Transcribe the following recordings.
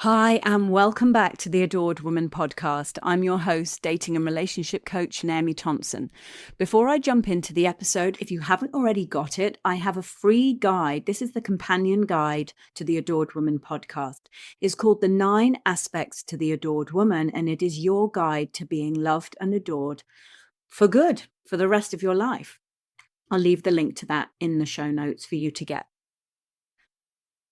Hi, and welcome back to the Adored Woman podcast. I'm your host, dating and relationship coach, Naomie Thompson. Before I jump into the episode, if you haven't already got it, I have a free guide. This is the companion guide to the Adored Woman podcast. It's called The 9 Aspects to the Adored Woman, and it is your guide to being loved and adored for good, for the rest of your life. I'll leave the link to that in the show notes for you to get.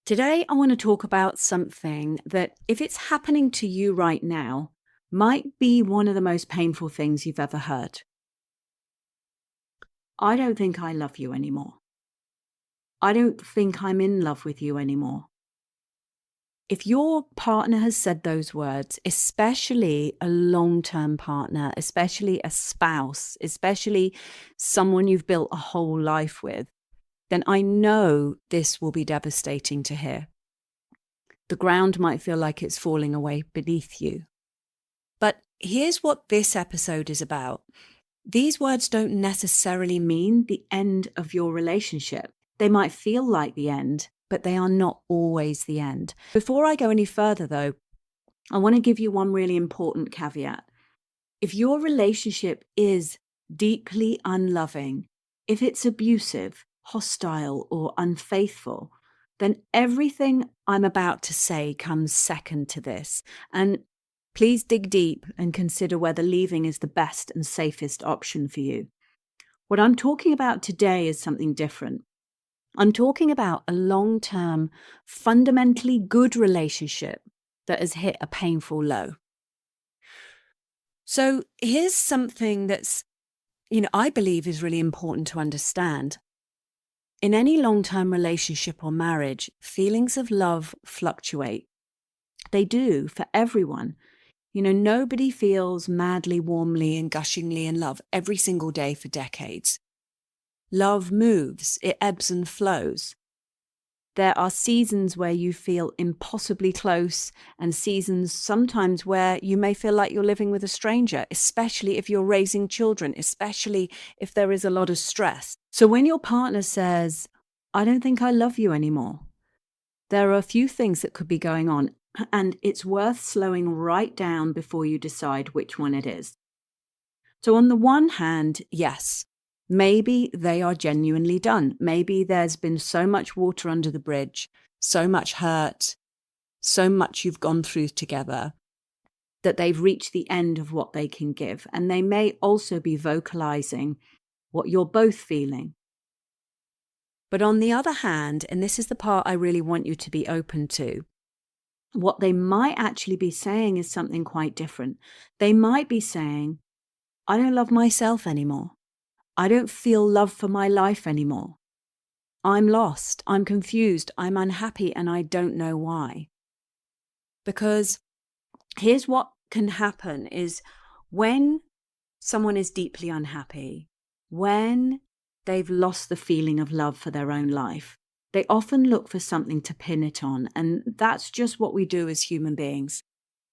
Today, I want to talk about something that, if it's happening to you right now, might be one of the most painful things you've ever heard. I don't think I love you anymore. I don't think I'm in love with you anymore. If your partner has said those words, especially a long-term partner, especially a spouse, especially someone you've built a whole life with, then I know this will be devastating to hear. The ground might feel like it's falling away beneath you. But here's what this episode is about. These words don't necessarily mean the end of your relationship. They might feel like the end, but they are not always the end. Before I go any further, though, I want to give you one really important caveat. If your relationship is deeply unloving, if it's abusive, hostile, or unfaithful, then everything I'm about to say comes second to this. And please dig deep and consider whether leaving is the best and safest option for you. What I'm talking about today is something different. I'm talking about a long-term, fundamentally good relationship that has hit a painful low. So here's something that's, I believe is really important to understand. In any long-term relationship or marriage, feelings of love fluctuate. They do for everyone. Nobody feels madly, warmly, and gushingly in love every single day for decades. Love moves, it ebbs and flows. There are seasons where you feel impossibly close and seasons sometimes where you may feel like you're living with a stranger, especially if you're raising children, especially if there is a lot of stress. So when your partner says, I don't think I love you anymore, there are a few things that could be going on, and it's worth slowing right down before you decide which one it is. So on the one hand, yes, maybe they are genuinely done. Maybe there's been so much water under the bridge, so much hurt, so much you've gone through together that they've reached the end of what they can give. And they may also be vocalizing what you're both feeling. But on the other hand, and this is the part I really want you to be open to, what they might actually be saying is something quite different. They might be saying, I don't love myself anymore. I don't feel love for my life anymore. I'm lost, I'm confused, I'm unhappy, and I don't know why. Because here's what can happen is when someone is deeply unhappy, when they've lost the feeling of love for their own life, they often look for something to pin it on. And that's just what we do as human beings.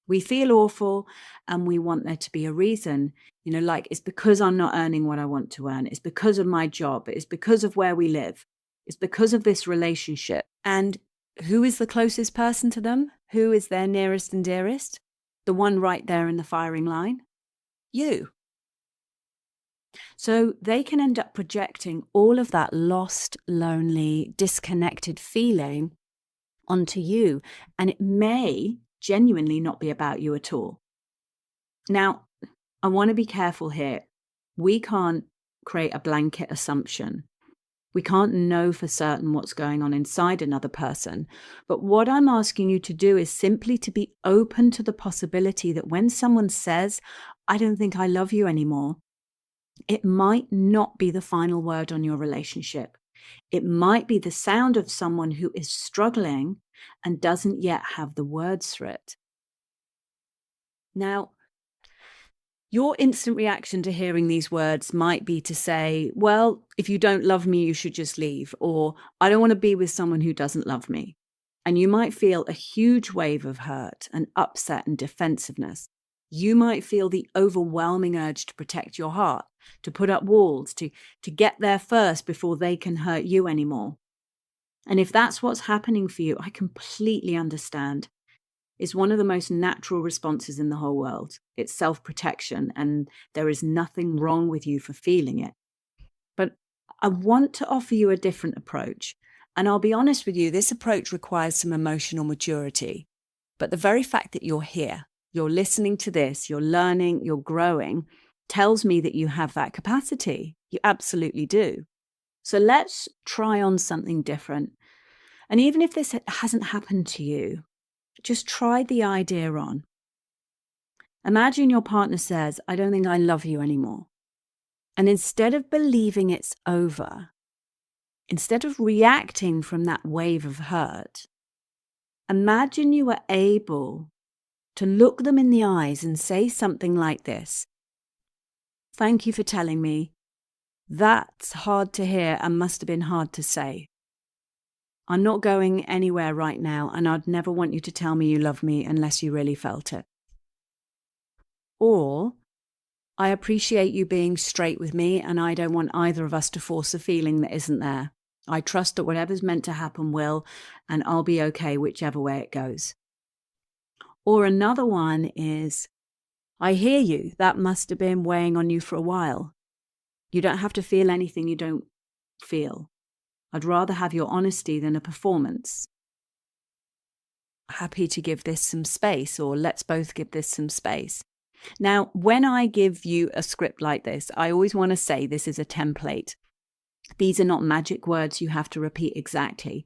We feel awful and we want there to be a reason, like it's because I'm not earning what I want to earn. It's because of my job. It's because of where we live. It's because of this relationship. And who is the closest person to them? Who is their nearest and dearest? The one right there in the firing line? You. So they can end up projecting all of that lost, lonely, disconnected feeling onto you. And it may genuinely not be about you at all. Now, I want to be careful here. We can't create a blanket assumption. We can't know for certain what's going on inside another person. But what I'm asking you to do is simply to be open to the possibility that when someone says, I don't think I love you anymore, it might not be the final word on your relationship. It might be the sound of someone who is struggling and doesn't yet have the words for it. Now, your instant reaction to hearing these words might be to say, well, if you don't love me, you should just leave. Or I don't want to be with someone who doesn't love me. And you might feel a huge wave of hurt and upset and defensiveness. You might feel the overwhelming urge to protect your heart, to put up walls, to get there first before they can hurt you anymore. And if that's what's happening for you, I completely understand. is one of the most natural responses in the whole world. It's self-protection, and there is nothing wrong with you for feeling it. But I want to offer you a different approach. And I'll be honest with you, this approach requires some emotional maturity. But the very fact that you're here, you're listening to this, you're learning, you're growing, tells me that you have that capacity. You absolutely do. So let's try on something different. And even if this hasn't happened to you, just try the idea on. Imagine your partner says, I don't think I love you anymore. And instead of believing it's over, instead of reacting from that wave of hurt, imagine you were able to look them in the eyes and say something like this. Thank you for telling me. That's hard to hear and must have been hard to say. I'm not going anywhere right now, and I'd never want you to tell me you love me unless you really felt it. Or, I appreciate you being straight with me, and I don't want either of us to force a feeling that isn't there. I trust that whatever's meant to happen will, and I'll be okay whichever way it goes. Or another one is, I hear you. That must have been weighing on you for a while. You don't have to feel anything you don't feel. I'd rather have your honesty than a performance. Happy to give this some space, or let's both give this some space. Now, when I give you a script like this, I always want to say this is a template. These are not magic words you have to repeat exactly.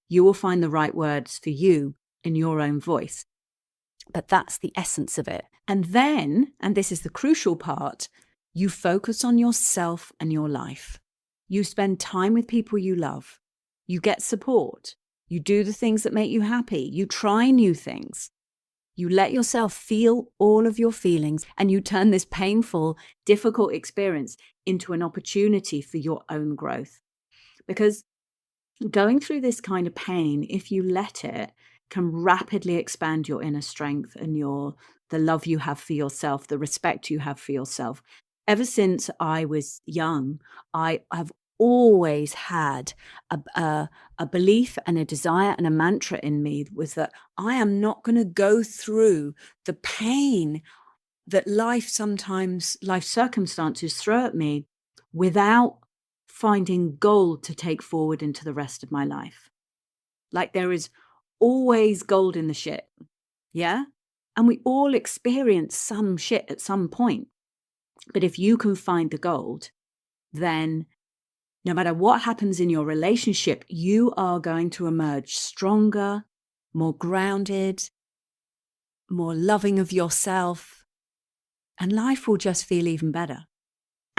You will find the right words for you in your own voice. But that's the essence of it. And then, and this is the crucial part, you focus on yourself and your life. You spend time with people you love. You get support. You do the things that make you happy. You try new things. You let yourself feel all of your feelings, and you turn this painful, difficult experience into an opportunity for your own growth. Because going through this kind of pain, if you let it, can rapidly expand your inner strength and the love you have for yourself, the respect you have for yourself. Ever since I was young, I have always had a belief and a desire and a mantra in me was that I am not going to go through the pain that life circumstances throw at me without finding gold to take forward into the rest of my life. Like there is always gold in the shit. Yeah? And we all experience some shit at some point. But if you can find the gold, then no matter what happens in your relationship, you are going to emerge stronger, more grounded, more loving of yourself, and life will just feel even better.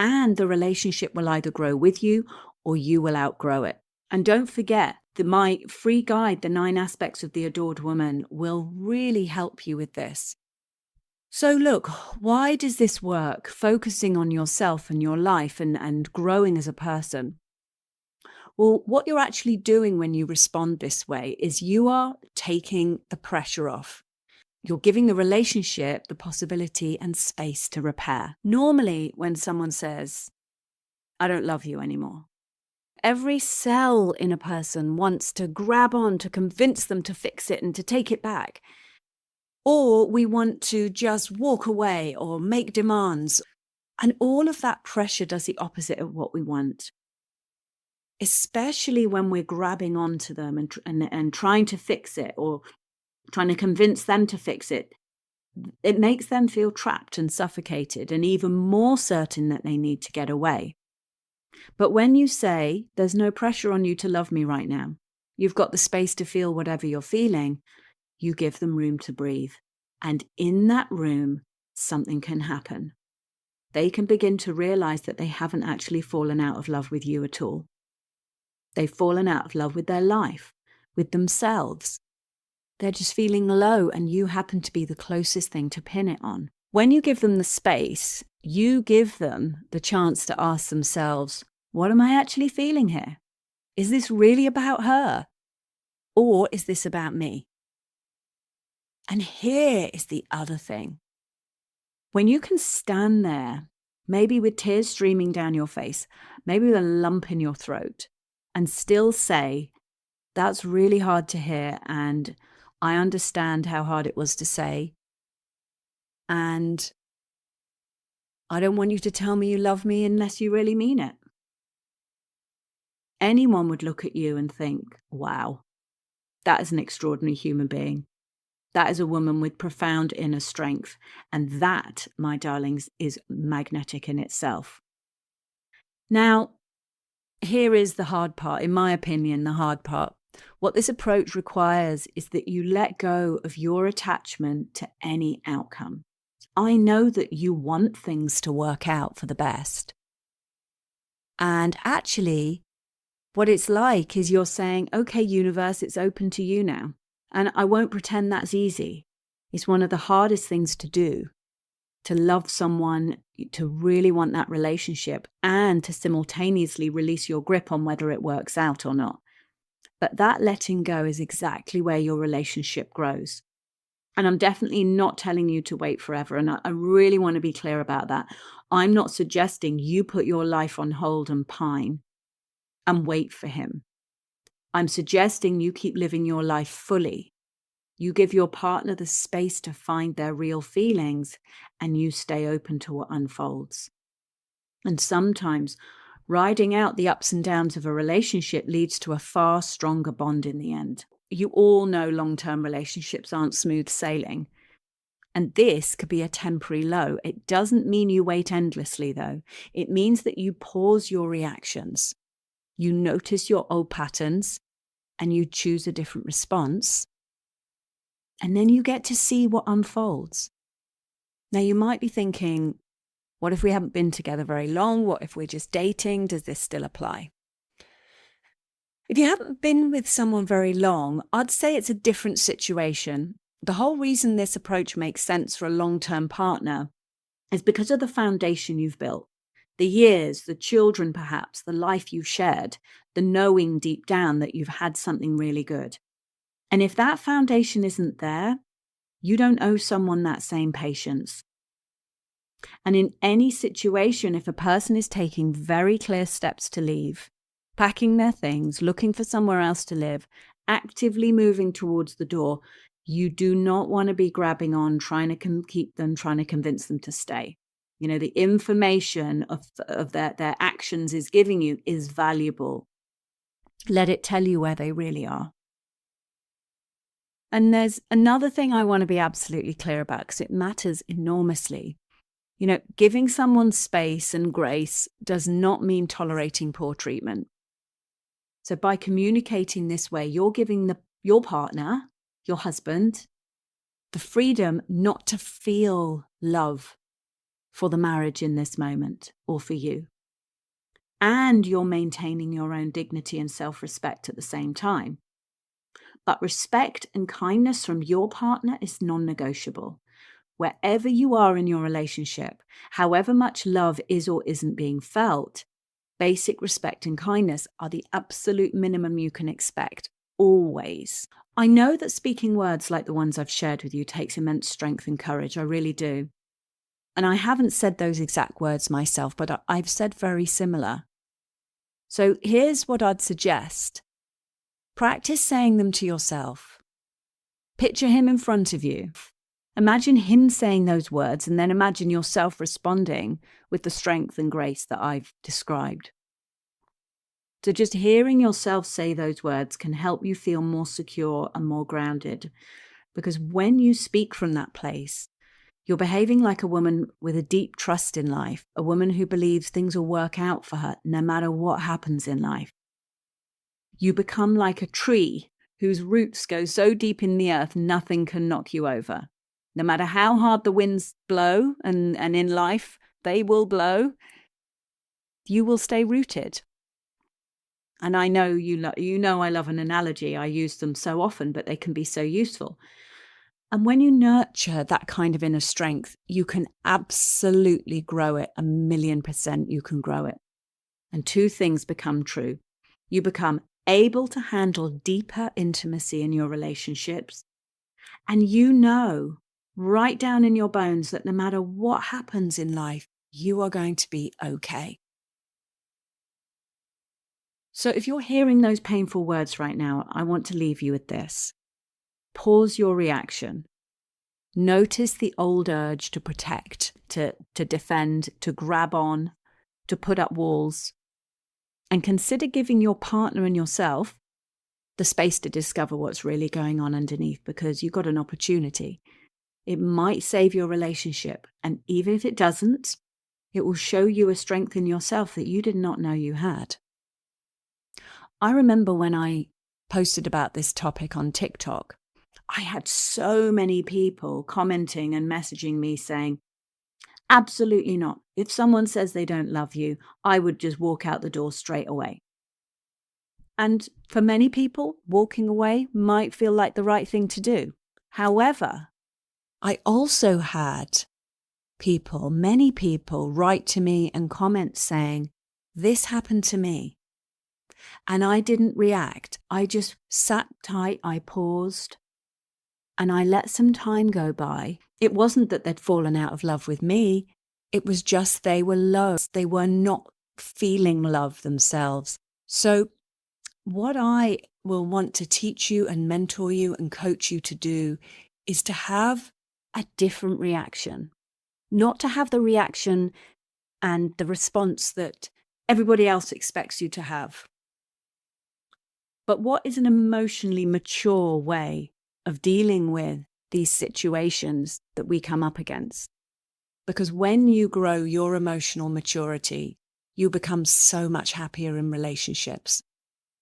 And the relationship will either grow with you or you will outgrow it. And don't forget that my free guide, The 9 Aspects of the Adored Woman, will really help you with this. So look, why does this work? Focusing on yourself and your life and growing as a person. Well, what you're actually doing when you respond this way is you are taking the pressure off. You're giving the relationship the possibility and space to repair. Normally, when someone says, I don't love you anymore, every cell in a person wants to grab on to convince them to fix it and to take it back. Or we want to just walk away or make demands. And all of that pressure does the opposite of what we want. Especially when we're grabbing onto them and trying to fix it or trying to convince them to fix it. It makes them feel trapped and suffocated and even more certain that they need to get away. But when you say, there's no pressure on you to love me right now, you've got the space to feel whatever you're feeling, you give them room to breathe. And in that room, something can happen. They can begin to realize that they haven't actually fallen out of love with you at all. They've fallen out of love with their life, with themselves. They're just feeling low, and you happen to be the closest thing to pin it on. When you give them the space, you give them the chance to ask themselves, what am I actually feeling here? Is this really about her? Or is this about me? And here is the other thing. When you can stand there, maybe with tears streaming down your face, maybe with a lump in your throat, and still say, that's really hard to hear, and I understand how hard it was to say. And I don't want you to tell me you love me unless you really mean it. Anyone would look at you and think, wow, that is an extraordinary human being. That is a woman with profound inner strength. And that, my darlings, is magnetic in itself. Now, here is the hard part, in my opinion, the hard part. What this approach requires is that you let go of your attachment to any outcome. I know that you want things to work out for the best. And actually, what it's like is you're saying, okay, universe, it's open to you now. And I won't pretend that's easy. It's one of the hardest things to do, to love someone, to really want that relationship, and to simultaneously release your grip on whether it works out or not. But that letting go is exactly where your relationship grows. And I'm definitely not telling you to wait forever. And I really want to be clear about that. I'm not suggesting you put your life on hold and pine and wait for him. I'm suggesting you keep living your life fully. You give your partner the space to find their real feelings, and you stay open to what unfolds. And sometimes riding out the ups and downs of a relationship leads to a far stronger bond in the end. You all know long-term relationships aren't smooth sailing. And this could be a temporary low. It doesn't mean you wait endlessly, though. It means that you pause your reactions. You notice your old patterns and you choose a different response. And then you get to see what unfolds. Now, you might be thinking, what if we haven't been together very long? What if we're just dating? Does this still apply? If you haven't been with someone very long, I'd say it's a different situation. The whole reason this approach makes sense for a long-term partner is because of the foundation you've built. The years, the children perhaps, the life you've shared, the knowing deep down that you've had something really good. And if that foundation isn't there, you don't owe someone that same patience. And in any situation, if a person is taking very clear steps to leave, packing their things, looking for somewhere else to live, actively moving towards the door, you do not want to be grabbing on, trying to keep them, trying to convince them to stay. You know, the information of their actions is giving you is valuable. Let it tell you where they really are. And there's another thing I want to be absolutely clear about because it matters enormously. You know, giving someone space and grace does not mean tolerating poor treatment. So by communicating this way, you're giving your partner, your husband, the freedom not to feel love for the marriage in this moment or for you. And you're maintaining your own dignity and self-respect at the same time. But respect and kindness from your partner is non-negotiable. Wherever you are in your relationship, however much love is or isn't being felt, basic respect and kindness are the absolute minimum you can expect, always. I know that speaking words like the ones I've shared with you takes immense strength and courage, I really do. And I haven't said those exact words myself, but I've said very similar. So here's what I'd suggest. Practice saying them to yourself. Picture him in front of you. Imagine him saying those words and then imagine yourself responding with the strength and grace that I've described. So just hearing yourself say those words can help you feel more secure and more grounded. Because when you speak from that place, you're behaving like a woman with a deep trust in life, a woman who believes things will work out for her no matter what happens in life. You become like a tree whose roots go so deep in the earth, nothing can knock you over. No matter how hard the winds blow, and in life they will blow, you will stay rooted. And I know you know I love an analogy. I use them so often, but they can be so useful. And when you nurture that kind of inner strength, you can absolutely grow it. 1,000,000% you can grow it. And two things become true. You become able to handle deeper intimacy in your relationships. And you know right down in your bones that no matter what happens in life, you are going to be okay. So if you're hearing those painful words right now, I want to leave you with this. pause your reaction. Notice the old urge to protect, to defend, to grab on, to put up walls. And consider giving your partner and yourself the space to discover what's really going on underneath, because you've got an opportunity. It might save your relationship. And even if it doesn't, it will show you a strength in yourself that you did not know you had. I remember when I posted about this topic on TikTok, I had so many people commenting and messaging me saying, absolutely not. If someone says they don't love you, I would just walk out the door straight away. And for many people, walking away might feel like the right thing to do. However, I also had many people write to me and comment saying, this happened to me. And I didn't react. I just sat tight, I paused, and I let some time go by. It wasn't that they'd fallen out of love with me. It was just they were low. They were not feeling love themselves. So what I will want to teach you and mentor you and coach you to do is to have a different reaction. Not to have the reaction and the response that everybody else expects you to have. But what is an emotionally mature way of dealing with these situations that we come up against? Because when you grow your emotional maturity, you become so much happier in relationships.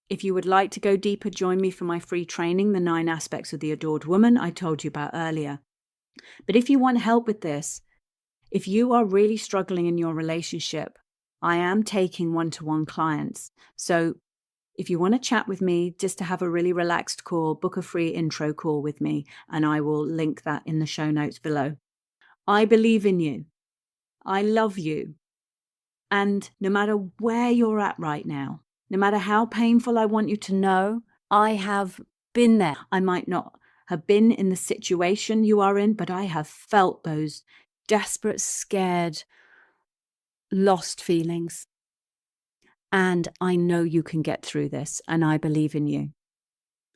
If you would like to go deeper, join me for my free training, The 9 Aspects of the Adored Woman, I told you about earlier. But if you want help with this, if you are really struggling in your relationship, I am taking one-to-one clients. So if you want to chat with me, just to have a really relaxed call, book a free intro call with me, and I will link that in the show notes below. I believe in you. I love you. And no matter where you're at right now, no matter how painful I want you to know, I have been there. I might not have been in the situation you are in, but I have felt those desperate, scared, lost feelings. And I know you can get through this, and I believe in you.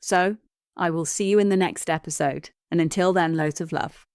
So I will see you in the next episode. And until then, loads of love.